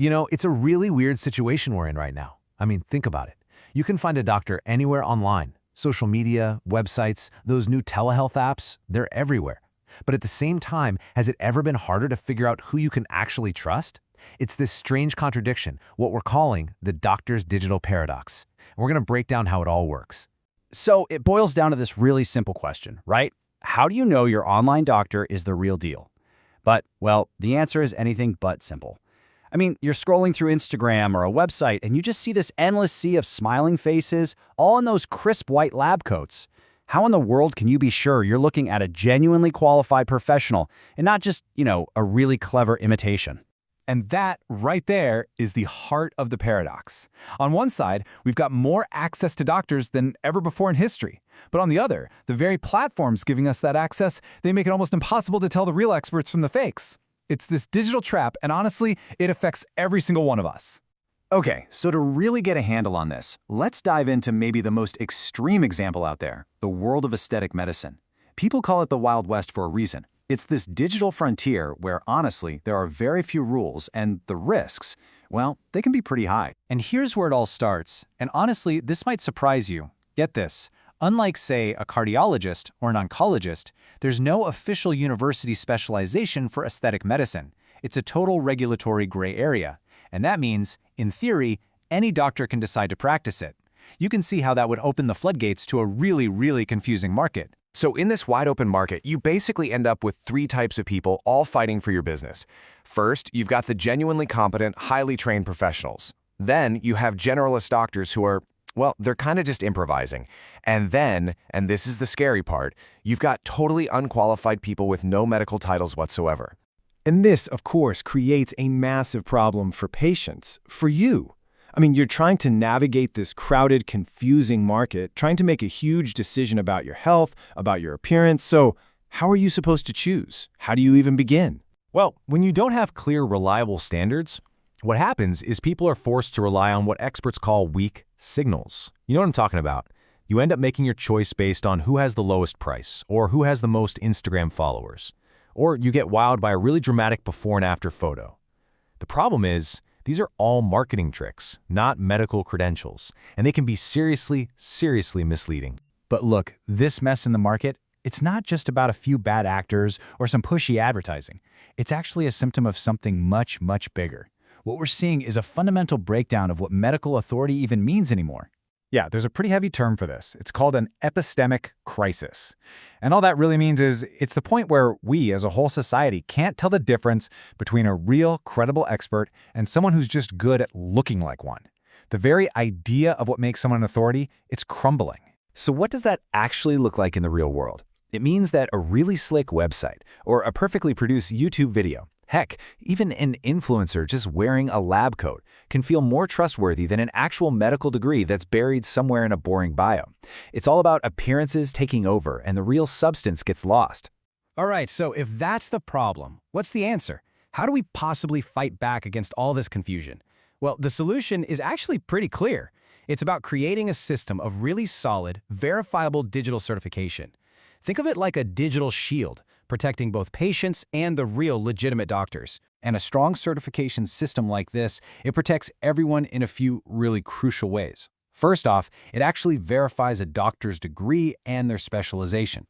It's a really weird situation we're in right now. I mean, think about it. You can find a doctor anywhere online. Social media, websites, those new telehealth apps, they're everywhere. But at the same time, has it ever been harder to figure out who you can actually trust? It's this strange contradiction, what we're calling the doctor's digital paradox. And we're going to break down how it all works. So it boils down to this really simple question, right? How do you know your online doctor is the real deal? But, well, the answer is anything but simple. I mean, you're scrolling through Instagram or a website and you just see this endless sea of smiling faces, all in those crisp white lab coats. How in the world can you be sure you're looking at a genuinely qualified professional and not just, a really clever imitation? And that right there is the heart of the paradox. On one side, we've got more access to doctors than ever before in history. But on the other, the very platforms giving us that access, they make it almost impossible to tell the real experts from the fakes. It's this digital trap, and honestly, it affects every single one of us. Okay, so to really get a handle on this, let's dive into maybe the most extreme example out there, the world of aesthetic medicine. People call it the Wild West for a reason. It's this digital frontier where, honestly, there are very few rules, and the risks, well, they can be pretty high. And here's where it all starts. And honestly, this might surprise you. Get this. Unlike, say, a cardiologist or an oncologist, there's no official university specialization for aesthetic medicine. It's a total regulatory gray area. And that means, in theory, any doctor can decide to practice it. You can see how that would open the floodgates to a really, really confusing market. So in this wide-open market, you basically end up with three types of people all fighting for your business. First, you've got the genuinely competent, highly trained professionals. Then you have generalist doctors who are, well, they're kind of just improvising. And then, and this is the scary part, you've got totally unqualified people with no medical titles whatsoever. And this, of course, creates a massive problem for patients, for you. I mean, you're trying to navigate this crowded, confusing market, trying to make a huge decision about your health, about your appearance. So how are you supposed to choose? How do you even begin? Well, when you don't have clear, reliable standards, what happens is people are forced to rely on what experts call weak signals. You know what I'm talking about? You end up making your choice based on who has the lowest price or who has the most Instagram followers. Or you get wowed by a really dramatic before and after photo. The problem is, these are all marketing tricks, not medical credentials, and they can be seriously, seriously misleading. But look, this mess in the market, it's not just about a few bad actors or some pushy advertising. It's actually a symptom of something much, much bigger. What we're seeing is a fundamental breakdown of what medical authority even means anymore. Yeah, there's a pretty heavy term for this. It's called an epistemic crisis. And all that really means is it's the point where we as a whole society can't tell the difference between a real, credible expert and someone who's just good at looking like one. The very idea of what makes someone an authority, it's crumbling. So what does that actually look like in the real world? It means that a really slick website or a perfectly produced YouTube video, heck, even an influencer just wearing a lab coat can feel more trustworthy than an actual medical degree that's buried somewhere in a boring bio. It's all about appearances taking over and the real substance gets lost. All right, so if that's the problem, what's the answer? How do we possibly fight back against all this confusion? Well, the solution is actually pretty clear. It's about creating a system of really solid, verifiable digital certification. Think of it like a digital shield, protecting both patients and the real legitimate doctors. And a strong certification system like this, it protects everyone in a few really crucial ways. First off, it actually verifies a doctor's degree and their specialization.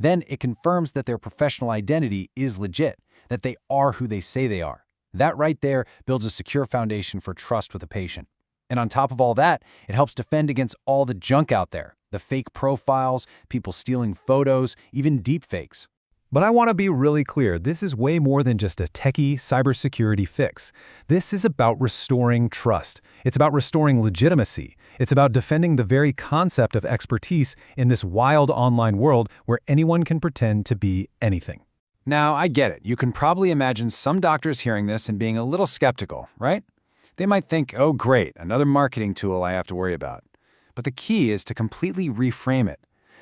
Then it confirms that their professional identity is legit, that they are who they say they are. That right there builds a secure foundation for trust with a patient. And on top of all that, it helps defend against all the junk out there, the fake profiles, people stealing photos, even deepfakes. But I want to be really clear, this is way more than just a techie cybersecurity fix. This is about restoring trust. It's about restoring legitimacy. It's about defending the very concept of expertise in this wild online world where anyone can pretend to be anything. Now, I get it. You can probably imagine some doctors hearing this and being a little skeptical, right? They might think, oh great, another marketing tool I have to worry about. But the key is to completely reframe it.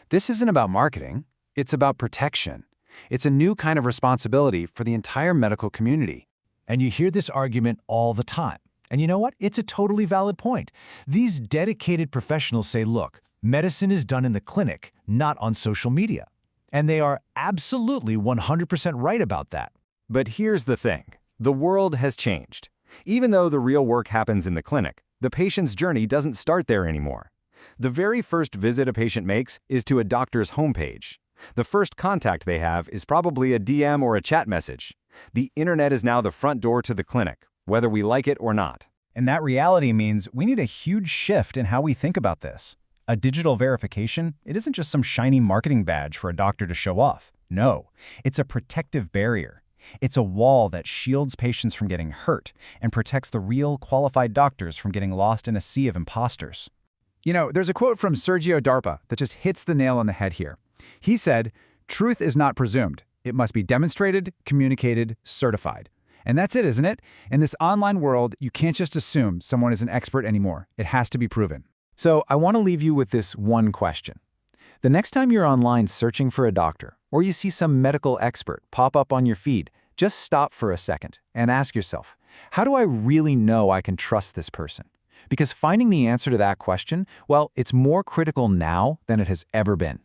This isn't about marketing, it's about protection. It's a new kind of responsibility for the entire medical community. And you hear this argument all the time. And you know what? It's a totally valid point. These dedicated professionals say, look, medicine is done in the clinic, not on social media. And they are absolutely 100% right about that. But here's the thing. The world has changed. Even though the real work happens in the clinic, the patient's journey doesn't start there anymore. The very first visit a patient makes is to a doctor's homepage. The first contact they have is probably a DM or a chat message. The internet is now the front door to the clinic, whether we like it or not. And that reality means we need a huge shift in how we think about this. A digital verification, it isn't just some shiny marketing badge for a doctor to show off. No, it's a protective barrier. It's a wall that shields patients from getting hurt and protects the real qualified doctors from getting lost in a sea of imposters. You know, there's a quote from Sergio Darpa that just hits the nail on the head here. He said, "Truth is not presumed. It must be demonstrated, communicated, certified." And that's it, isn't it? In this online world, you can't just assume someone is an expert anymore. It has to be proven. So I want to leave you with this one question. The next time you're online searching for a doctor, or you see some medical expert pop up on your feed, just stop for a second and ask yourself, how do I really know I can trust this person? Because finding the answer to that question, well, it's more critical now than it has ever been.